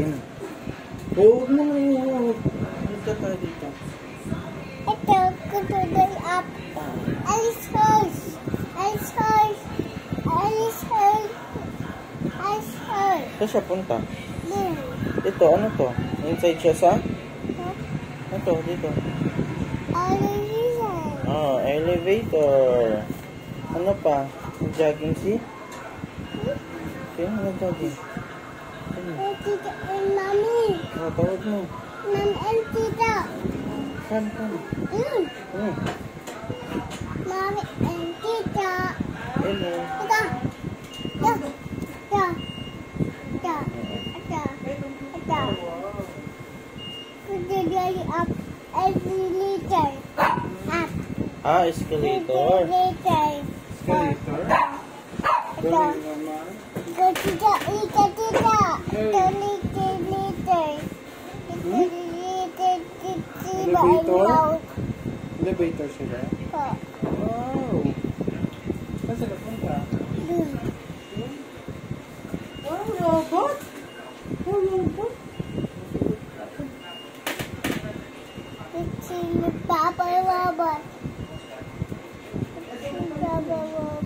Sige na. Huwag mo na yung... Dito tayo dito. Ito, kutuloy up. Alice horse. Alice horse. Alice horse. Alice horse. Saan siya punta? Dun. Ito, ano to? Inside siya sa? Huh? Ito, dito. Alice horse. Oh, elevator. Ano pa? Jogging si? Sino nag-jogging? Tita and mommy. Oh, tawag mo. Mom and tita. Saan ka? Mommy and tita. Hello. Ito. Ito. Ito. Ito. Ito. Ito. Kutuloy up. Elevator. Up. Ah, escalator. Elevator. Escalator? Ito. Go tita. Ika tita. Ito elevator. Elevator? Elevator sila? Oh. Wow! Saan sila punta? Oh, robot? Oh, robot? It's Papa Robot. It's Papa Robot.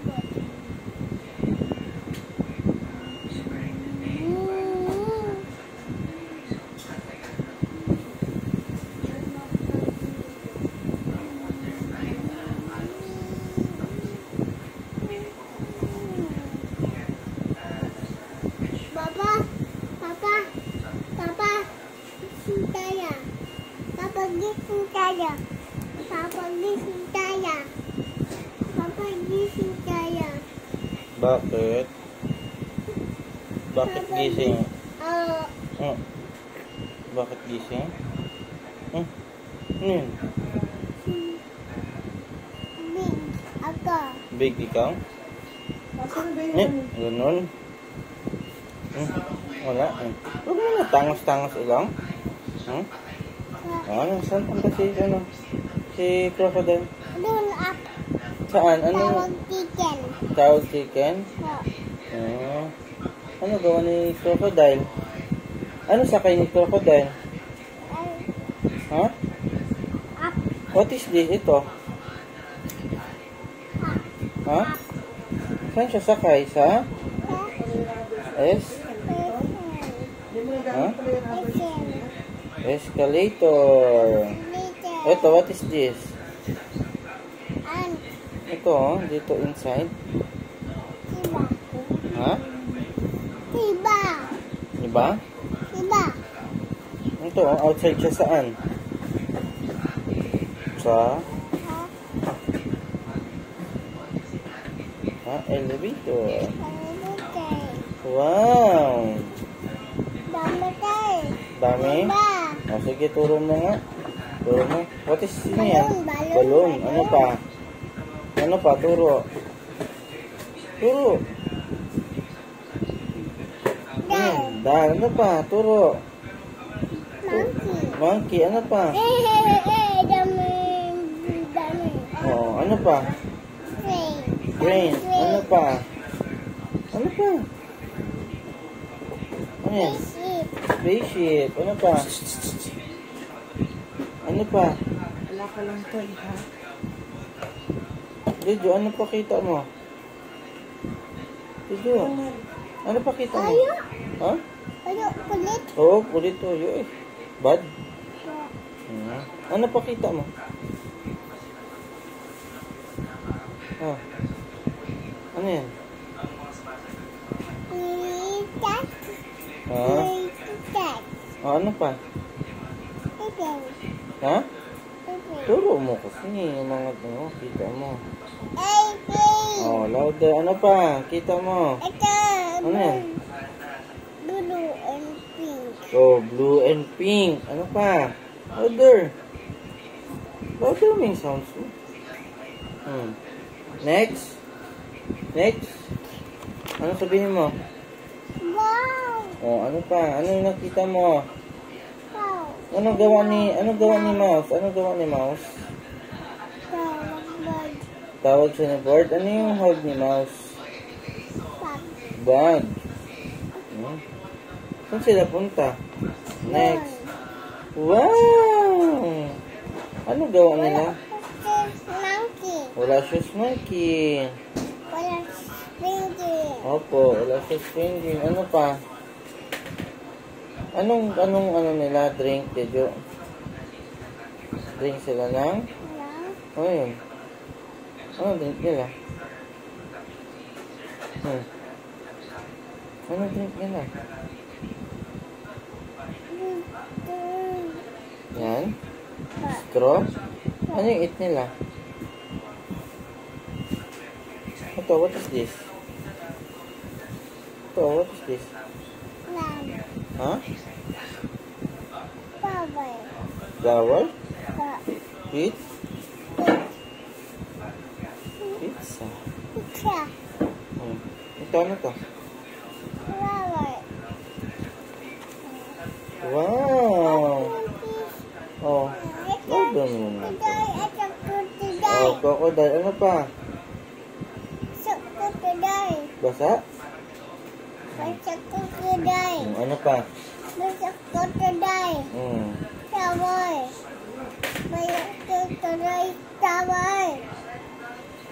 Papa, Papa, Papa, gising tayo. Papa, gising tayo. Papa, gising tayo. Papa, gising tayo. Bakit? Bakit gising? Oh. Bakit gising? Ano yun? Big ako. Big ikaw? Ganun? Wala. Huwag mo na tangos-tangos ilang. Ano? Saan punta si crocodile? Doon up. Saan? Ano? Tawag chicken. Tawag chicken? Oh. Ano gawa ni crocodile? Ano sakay ni crocodile? Ha? Up. What is this? Ito? Ha? Saan siya sakay? Sa? S? Ha? Escalator. Ito, what is this? Ito, dito inside. Tiba. Ha? Tiba. Diba? Tiba. Ito, outside siya saan? Sa? Ha? Elevator. Wow! Dami tayo. Dami? Tiba. O, sige, turo mo nga. Turo mo. What is yan? Balloon. Balloon. Ano pa? Ano pa? Turo. Turo. Dal. Ano pa? Turo. Monkey. Monkey. Ano pa? Dami. Dami. Oo. Ano pa? Train. Train. Ano pa? Ano pa? Ano yan? Ship. Spaceship. Ano pa? Ano pa? Wala ka lang to, ha? Jojo, ano pa kita mo? Jojo, ano pa kita mo? Ayo. Ha? Ayo, kulit. Oo, kulit to. Bad? Ano pa kita mo? Oh. Ano yan? Cat. Ha? Cat. Ano pa? Ipin. Ha? Ipin. Turo mo kasi yung mga ano, kita mo. Ipin. Oh, louder. Ano pa? Kita mo. Ito. Ano yan? Blue and pink. Oh, blue and pink. Ano pa? Louder. Louder mo yung sounds mo. Next. Next. Ano sabihin mo? Wow. Oh, ano pa? Ano yung nakita mo? Wow. Ano gawa ni Mouse? Ano gawa ni Mouse? Bird. Tawag siya ni bird. Ano yung hold ni Mouse? Pop. Bag. Saan sila punta? Next. Wow! Ano gawa nila? Monkey. Wala siya monkey. Wala swinging. Opo, wala siya swinging. Ano pa? Anong ano nila? Drink, Tejo? Drink sila ng? Wala. Ano yun? Ano drink nila? Ano drink nila? Yan? Straw? Ano yung eat nila? Ito, what is this? Ito, what is this? Lamb. Ha? Bubble. Flower? But Eat? Pizza. pizza. Ito, ano to? Flower. Wow! Oh, well done muna. Today, it's a good today. Oh, crocodile. Ano pa? So good today. Basa? It's a good today. Ano pa? It's a good today. Shower. It's a good today. Shower.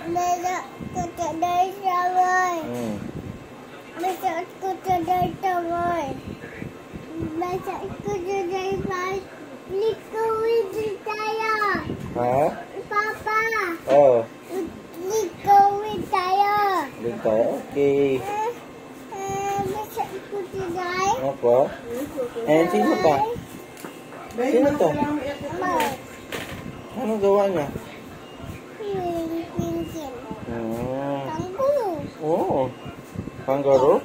It's a good today. Shower. It's a good today. Shower. It's a good today. Fight. Liquid tayo. Ha? Papa. Oh, Liquid tayo. dito. Okay. It's a good today. Ano po? And sino pa? Sino to? Mark. Ano gawa niya? Pinkin. Kangaroo. Oh, kangaroo?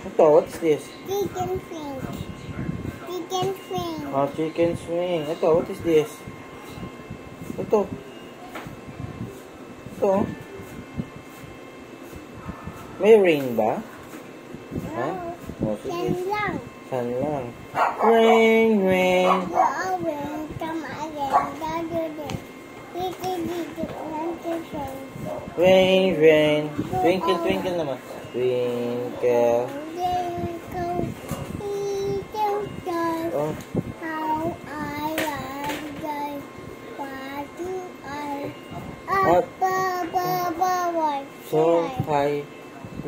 Ito, what's this? Chicken fin. Chicken fin. Oh, chicken swing. Ito, what is this? Ito. Ito. May rain ba? Ha? Oh, sige. Yan lang. San lang. Rain, rain. Owen, come again. Dado din. Dito. Nantitin. Rain, rain. Twinkle, twinkle naman. Twinkle. Oh, How I love you. What do I? What? What? so high.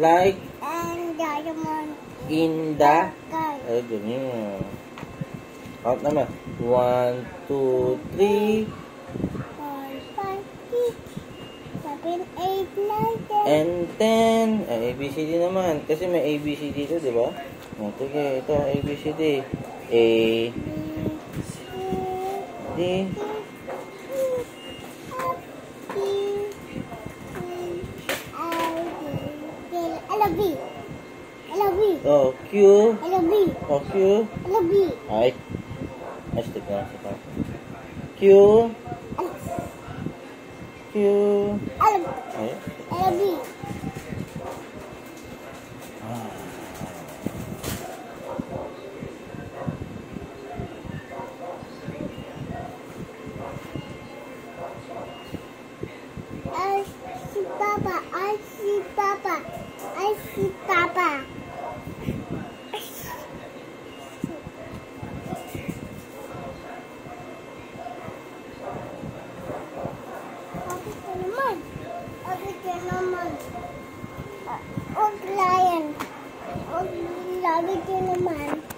Like And diamond. in the... Sky. Ay, ganyan. Count naman. 1, 2, 3. 4, 5, 6, 7, 8, 9, 10. And 10. Ay, ABCD naman. Kasi may ABC dito, di ba? O, sige, ito, ABCD. A, D. Oh, Q. Oh, Q. Ay. Ay, stick na sa top. Q. Q. Ay. I see Papa. Og lion. Og lagi ko naman.